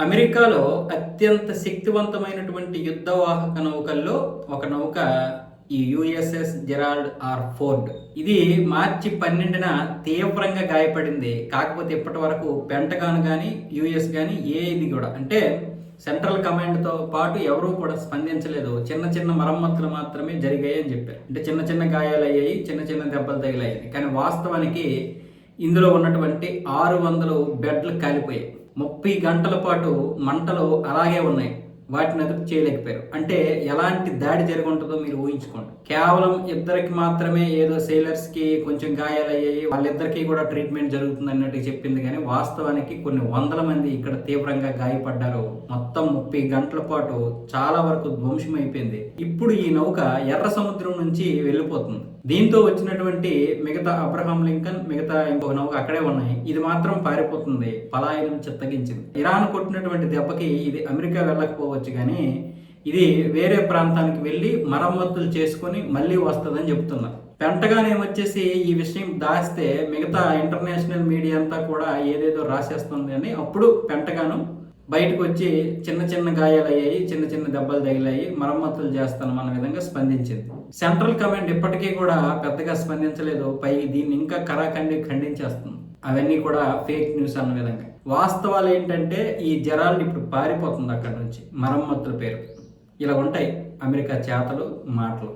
అమెరికాలో అత్యంత శక్తివంతమైనటువంటి యుద్ధవాహక నౌకల్లో ఒక నౌక ఈ యుఎస్ఎస్ జెరాల్డ్ ఆర్ ఫోర్డ్. ఇది మార్చి 12న తీవ్రంగా గాయపడింది. కాకపోతే ఇప్పటి వరకు పెంటగాన్ కానీ యుఎస్ కానీ ఏది కూడా అంటే సెంట్రల్ కమాండ్తో పాటు ఎవరూ కూడా స్పందించలేదు. చిన్న చిన్న మరమ్మతులు మాత్రమే జరిగాయి అని చెప్పారు. అంటే చిన్న చిన్న గాయాలు అయ్యాయి, చిన్న చిన్న దెబ్బలు తగిలాయి. కానీ వాస్తవానికి ఇందులో ఉన్నటువంటి 600 బెడ్లు కాలిపోయాయి. 30 గంటల పాటు మంటలు అలాగే ఉన్నాయి. వాటిని అదుపు చేయలేకపోయారు. అంటే ఎలాంటి దాడి జరిగి ఉంటుందో మీరు ఊహించుకోండి. కేవలం ఇద్దరికి మాత్రమే ఏదో సెయిలర్స్కి కొంచెం గాయాలయ్యాయి, వాళ్ళిద్దరికీ కూడా ట్రీట్మెంట్ జరుగుతుంది అన్నట్టు చెప్పింది. కానీ వాస్తవానికి కొన్ని వందల మంది ఇక్కడ తీవ్రంగా గాయపడ్డారు. మొత్తం 30 గంటల పాటు చాలా వరకు ధ్వంసం అయిపోయింది. ఇప్పుడు ఈ నౌక ఎర్ర సముద్రం నుంచి వెళ్ళిపోతుంది. దీంతో వచ్చినటువంటి మిగతా అబ్రహాం లింకన్, మిగతా ఇంకొక నౌక అక్కడే ఉన్నాయి. ఇది మాత్రం పారిపోతుంది, పలాయనం చిత్తగించింది. ఇరాన్ కొట్టినటువంటి దెబ్బకి ఇది అమెరికా వెళ్ళకపోవచ్చు, కానీ ఇది వేరే ప్రాంతానికి వెళ్ళి మరమ్మతులు చేసుకొని మళ్ళీ వస్తుందని చెప్తున్నారు. పెంటగాన్ ఏమొచ్చేసి ఈ విషయం దాస్తే మిగతా ఇంటర్నేషనల్ మీడియా అంతా కూడా ఏదేదో రాసేస్తుంది అని అప్పుడు పెంటగాను బయటకు వచ్చి చిన్న చిన్న గాయాలయ్యాయి, చిన్న చిన్న దెబ్బలు తగిలాయి, మరమ్మతులు చేస్తాను అన్న విధంగా స్పందించింది. సెంట్రల్ కమాండ్ ఇప్పటికీ కూడా పెద్దగా స్పందించలేదు. పై దీన్ని ఇంకా కరాఖండి ఖండించేస్తుంది. అవన్నీ కూడా ఫేక్ న్యూస్ అన్న విధంగా. వాస్తవాలు ఏంటంటే ఈ జెరాల్డ్ ఇప్పుడు పారిపోతుంది అక్కడ నుంచి మరమ్మతుల పేరు. ఇలా ఉంటాయి అమెరికా చేతలు మాటలు.